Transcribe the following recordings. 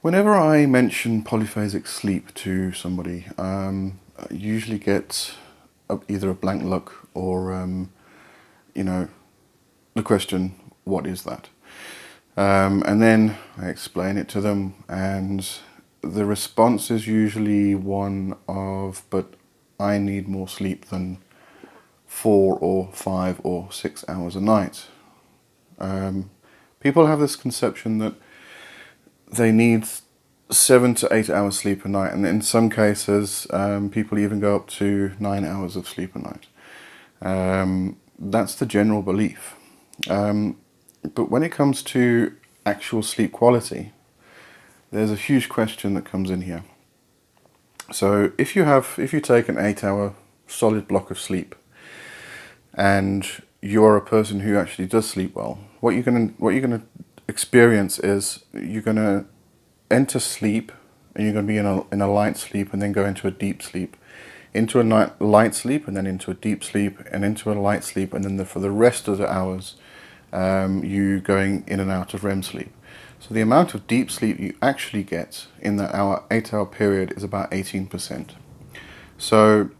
Whenever I mention polyphasic sleep to somebody, I usually get either a blank look or, you know, the question, what is that? And then I explain it to them, and the response is usually one of, but I need more sleep than 4 or 5 or 6 hours a night. People have this conception that they need 7 to 8 hours sleep a night, and in some cases, people even go up to 9 hours of sleep a night. That's the general belief. But when it comes to actual sleep quality, there's a huge question that comes in here. So if you take an 8-hour solid block of sleep, and you're a person who actually does sleep well, what you're gonna experience is you're gonna enter sleep, and you're going to be in a light sleep, and then go into a deep sleep, into a light sleep, and then into a deep sleep, and into a light sleep, and then for the rest of the hours, you going in and out of REM sleep. So the amount of deep sleep you actually get in that 8-hour period is about 18%. So,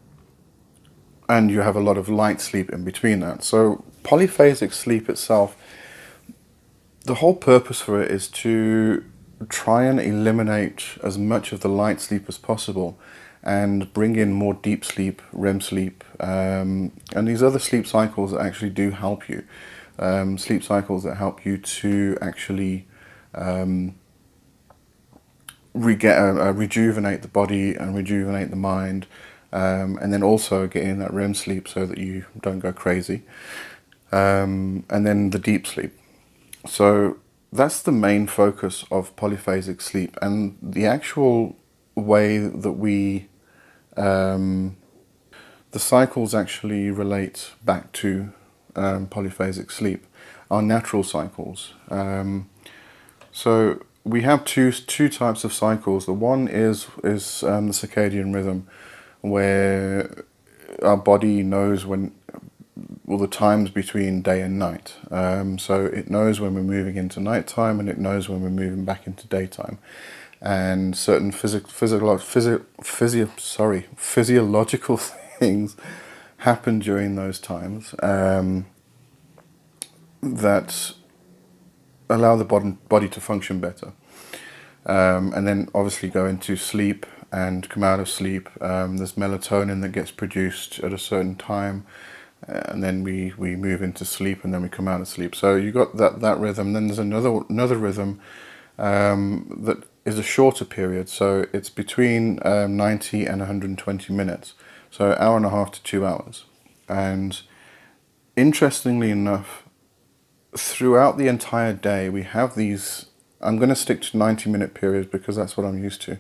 and you have a lot of light sleep in between that. So polyphasic sleep itself, the whole purpose for it is to try and eliminate as much of the light sleep as possible and bring in more deep sleep, REM sleep, and these other sleep cycles that actually do help you. Sleep cycles that help you to actually rejuvenate the body and rejuvenate the mind, and then also get in that REM sleep so that you don't go crazy, and then the deep sleep. So that's the main focus of polyphasic sleep, and the actual way that the cycles actually relate back to polyphasic sleep are natural cycles. So we have two types of cycles. The one is the circadian rhythm, where our body knows when, well, the times between day and night. So it knows when we're moving into nighttime, and it knows when we're moving back into daytime. And certain physiological things happen during those times that allow the body to function better. And then obviously go into sleep and come out of sleep. There's melatonin that gets produced at a certain time, and then we move into sleep, and then we come out of sleep. So you got that rhythm. Then there's another rhythm that is a shorter period. So it's between 90 and 120 minutes. So an hour and a half to 2 hours. And interestingly enough, throughout the entire day, we have these. I'm going to stick to 90-minute periods because that's what I'm used to.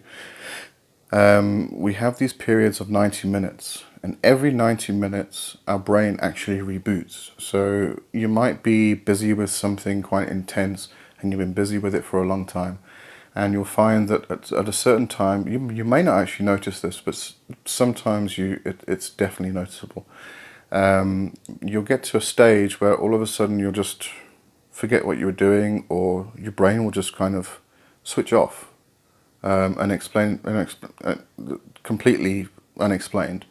We have these periods of 90 minutes, and every 90 minutes our brain actually reboots. So you might be busy with something quite intense, and you've been busy with it for a long time, and you'll find that at a certain time, you may not actually notice this, but sometimes it's definitely noticeable. You'll get to a stage where all of a sudden you'll just forget what you were doing, or your brain will just kind of switch off, completely unexplained.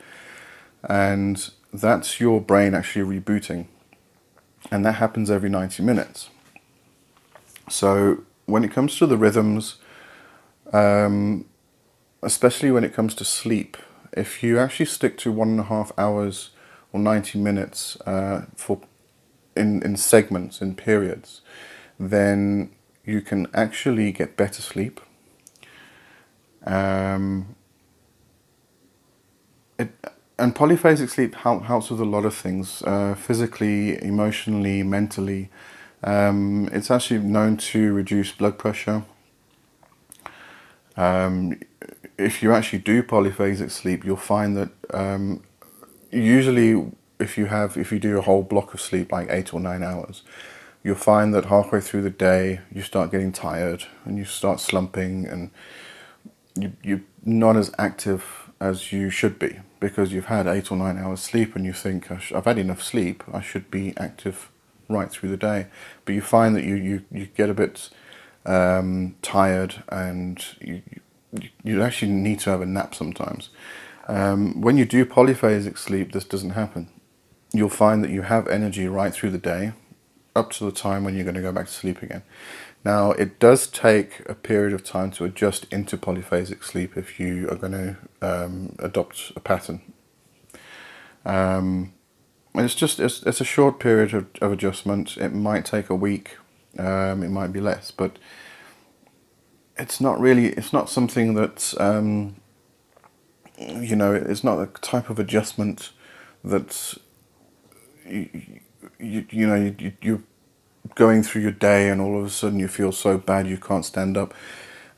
And that's your brain actually rebooting. And that happens every 90 minutes. So when it comes to the rhythms, especially when it comes to sleep, if you actually stick to 1.5 hours or 90 minutes in segments, in periods, then you can actually get better sleep. And polyphasic sleep helps with a lot of things, physically, emotionally, mentally. It's actually known to reduce blood pressure. If you actually do polyphasic sleep, you'll find that usually if you do a whole block of sleep, like 8 or 9 hours, you'll find that halfway through the day you start getting tired and you start slumping, and you're not as active as you should be because you've had 8 or 9 hours sleep, and you think, I've had enough sleep, I should be active right through the day. But you find that you get a bit tired, and you actually need to have a nap sometimes. When you do polyphasic sleep, this doesn't happen. You'll find that you have energy right through the day, up to the time when you're going to go back to sleep again. Now, it does take a period of time to adjust into polyphasic sleep if you are going to adopt a pattern. And it's a short period of adjustment. It might take a week, it might be less, but it's not something that, it's not a type of adjustment that you're going through your day and all of a sudden you feel so bad you can't stand up.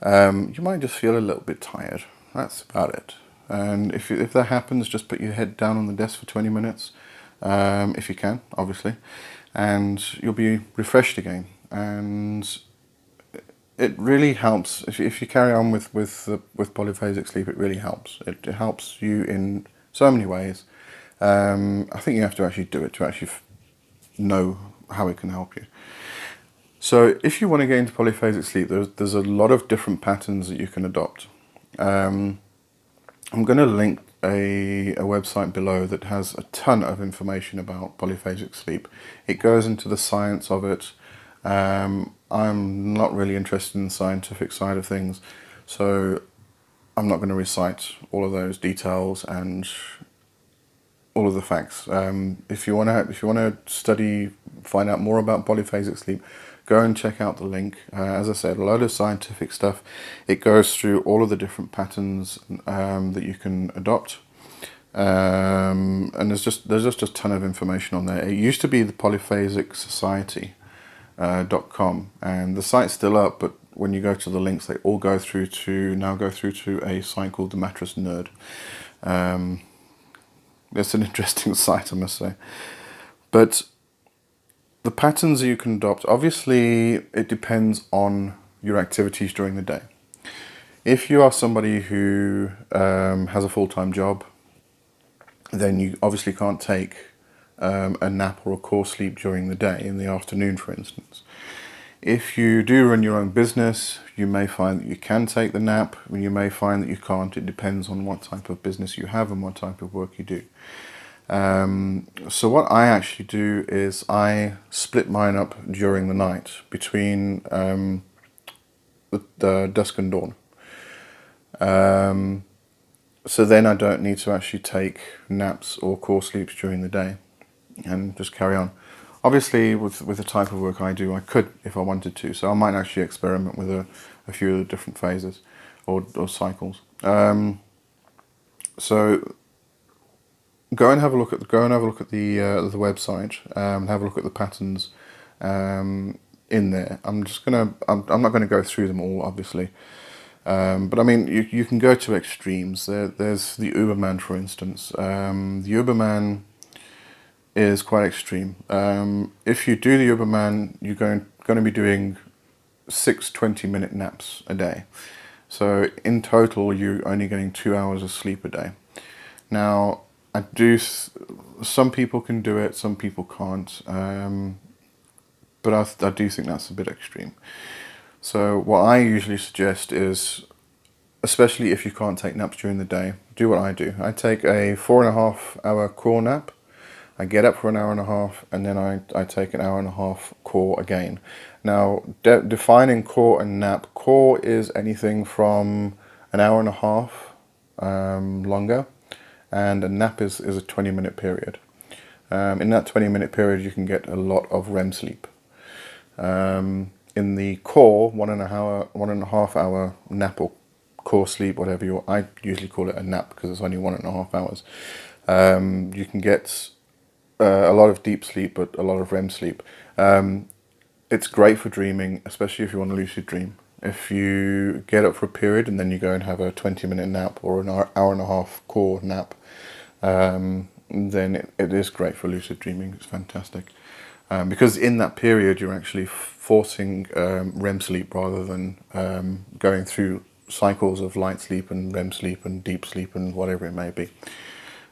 You might just feel a little bit tired. That's about it. And if that happens, just put your head down on the desk for 20 minutes, if you can, obviously, and you'll be refreshed again. And it really helps if you carry on with polyphasic sleep. It really helps. It helps you in so many ways. I think you have to actually do it to actually know how it can help you. So if you want to get into polyphasic sleep, there's a lot of different patterns that you can adopt. I'm going to link a website below that has a ton of information about polyphasic sleep. It goes into the science of it. I'm not really interested in the scientific side of things, so I'm not going to recite all of those details and all of the facts. If you want to study, find out more about polyphasic sleep, go and check out the link. As I said, a load of scientific stuff. It goes through all of the different patterns that you can adopt, and there's just a ton of information on there. It used to be the Polyphasic Society .com, and the site's still up, but when you go to the links, they all go through to a site called the Mattress Nerd. It's an interesting site, I must say. But the patterns that you can adopt, obviously, it depends on your activities during the day. If you are somebody who has a full-time job, then you obviously can't take a nap or a core sleep during the day, in the afternoon, for instance. If you do run your own business, you may find that you can take the nap, and you may find that you can't. It depends on what type of business you have and what type of work you do. So what I actually do is I split mine up during the night between the dusk and dawn. So then I don't need to actually take naps or core sleeps during the day and just carry on. Obviously, with the type of work I do, I could if I wanted to. So I might actually experiment with a few of the different phases or cycles. So go and have a look at the website. Have a look at the patterns in there. I'm not gonna go through them all, obviously. But I mean, you can go to extremes. There's the Uberman, for instance. The Uberman is quite extreme. If you do the Uberman, you're going to be doing 6 20-minute naps a day. So in total, you're only getting 2 hours of sleep a day. Now, some people can do it, some people can't. But I do think that's a bit extreme. So what I usually suggest is, especially if you can't take naps during the day, do what I do. I take a 4.5 hour core nap. I get up for an hour and a half, and then I take an hour and a half core again. Now, defining core and nap, core is anything from an hour and a half longer, and a nap is a 20-minute period. In that 20-minute period, you can get a lot of REM sleep. In the core, 1.5 hour nap or core sleep, whatever I usually call it a nap because it's only 1.5 hours. You can get a lot of deep sleep, but a lot of REM sleep. It's great for dreaming, especially if you want to lucid dream. If you get up for a period and then you go and have a 20-minute nap or an hour and a half core nap, then it is great for lucid dreaming. It's fantastic. Because in that period you're actually forcing REM sleep rather than going through cycles of light sleep and REM sleep and deep sleep and whatever it may be.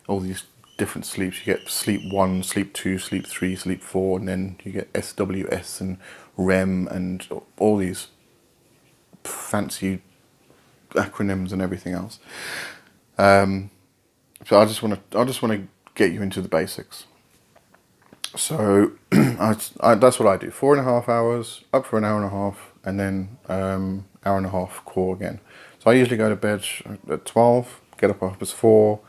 All these different sleeps. You get sleep 1, sleep 2, sleep 3, sleep 4, and then you get SWS and REM and all these fancy acronyms and everything else. So I just want to get you into the basics. So that's what I do. 4.5 hours, up for an hour and a half, and then hour and a half core again. So I usually go to bed at 12, get up at 4,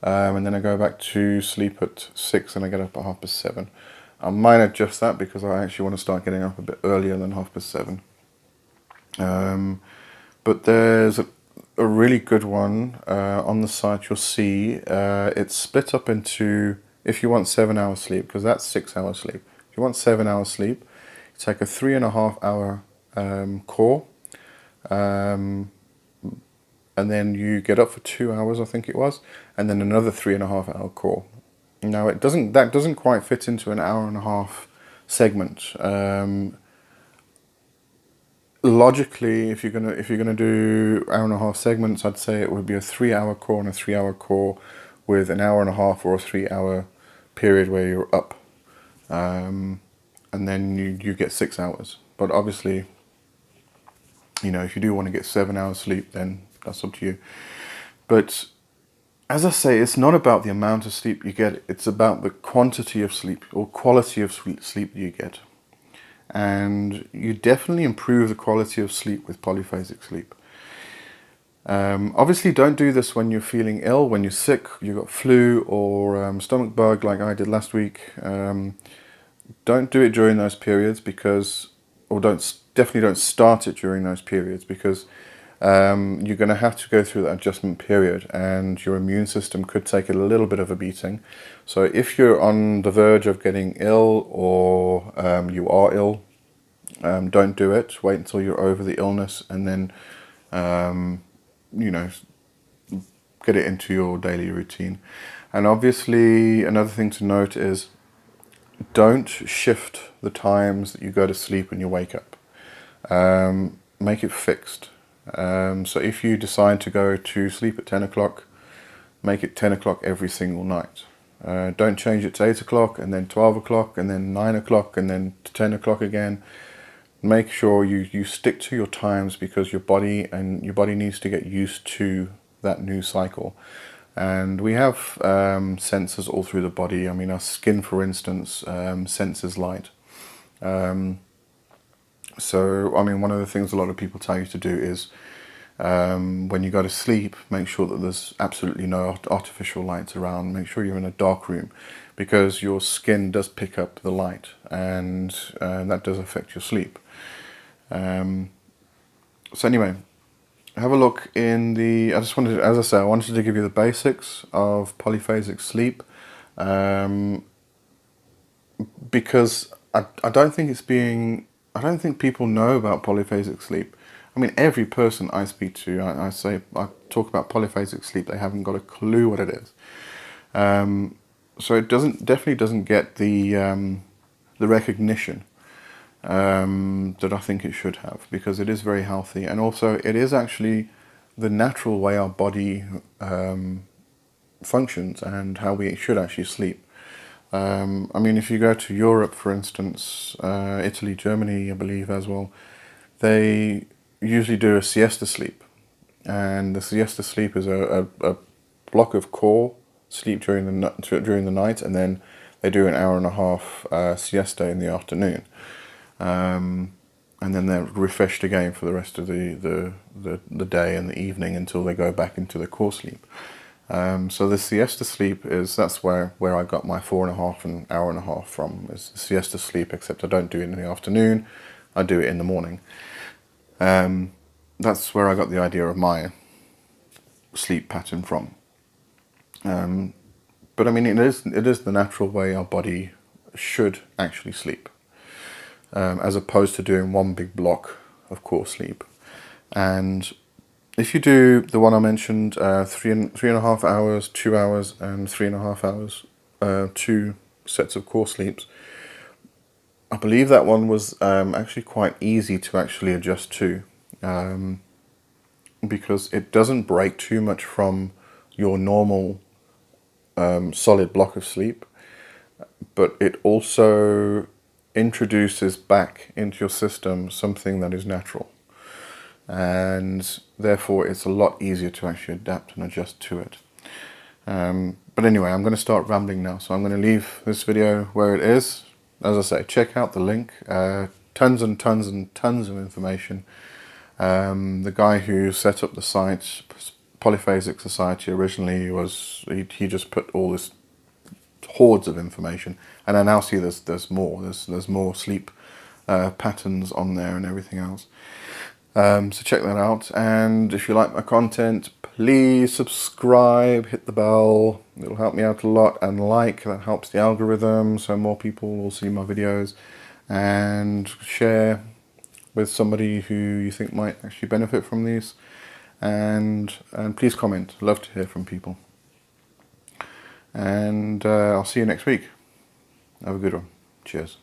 and then I go back to sleep at 6, and I get up at 7:30. I might adjust that because I actually want to start getting up a bit earlier than 7:30. But there's a really good one on the site. You'll see it's split up into, if you want 7 hours sleep, because that's 6 hours sleep. If you want 7 hours sleep, you take a 3.5 hour core, and then you get up for 2 hours, I think it was, and then another 3.5 hour core. Now that doesn't quite fit into an hour and a half segment. Logically, if you're gonna do hour and a half segments, I'd say it would be a 3-hour core and a 3-hour core with an hour and a half or a 3-hour period where you're up, and then you get 6 hours. But obviously, if you do want to get 7 hours sleep, then that's up to you. But as I say, it's not about the amount of sleep you get, it's about the quantity of sleep or quality of sleep you get. And you definitely improve the quality of sleep with polyphasic sleep. Obviously, don't do this when you're feeling ill, when you're sick, you've got flu or stomach bug like I did last week. Don't do it during those periods definitely don't start it during those periods, because you're going to have to go through that adjustment period and your immune system could take a little bit of a beating. So if you're on the verge of getting ill or you are ill, don't do it. Wait until you're over the illness and then get it into your daily routine. And obviously another thing to note is don't shift the times that you go to sleep and you wake up. Make it fixed. So if you decide to go to sleep at 10 o'clock, make it 10 o'clock every single night. Don't change it to 8 o'clock and then 12 o'clock and then 9 o'clock and then 10 o'clock again. Make sure you stick to your times, because your body needs to get used to that new cycle. And we have sensors all through the body. I mean, our skin, for instance, senses light. So, I mean, one of the things a lot of people tell you to do is when you go to sleep, make sure that there's absolutely no artificial lights around. Make sure you're in a dark room, because your skin does pick up the light, and that does affect your sleep. So anyway, have a look in the, I wanted to give you the basics of polyphasic sleep, because I don't think people know about polyphasic sleep. I mean, every person I speak to, I talk about polyphasic sleep, they haven't got a clue what it is. So it definitely doesn't get the recognition that I think it should have, because it is very healthy, and also it is actually the natural way our body functions and how we should actually sleep. I mean, if you go to Europe, for instance, Italy, Germany, I believe as well, they usually do a siesta sleep, and the siesta sleep is a block of core sleep during the night, and then they do an hour and a half siesta in the afternoon. And then they're refreshed again for the rest of the day and the evening until they go back into the core sleep. So the siesta sleep that's where I got my 4.5 and hour and a half from, is the siesta sleep, except I don't do it in the afternoon, I do it in the morning. That's where I got the idea of my sleep pattern from. But I mean, it is the natural way our body should actually sleep, as opposed to doing one big block of core sleep. And if you do the one I mentioned, 3.5 hours, 2 hours, and 3.5 hours, 2 sets of core sleeps, I believe that one was actually quite easy to actually adjust to, because it doesn't break too much from your normal solid block of sleep, but it also introduces back into your system something that is natural. and therefore it's a lot easier to actually adapt and adjust to it. But anyway, I'm going to start rambling now, so I'm going to leave this video where it is. As I say, check out the link. Tons and tons and tons of information. The guy who set up the site, Polyphasic Society, originally he just put all this hordes of information, and I now see there's more. There's more sleep patterns on there and everything else. So check that out, and if you like my content, please subscribe, hit the bell, it'll help me out a lot, and that helps the algorithm so more people will see my videos, and share with somebody who you think might actually benefit from these, and please comment. Love to hear from people, and I'll see you next week. Have a good one. Cheers.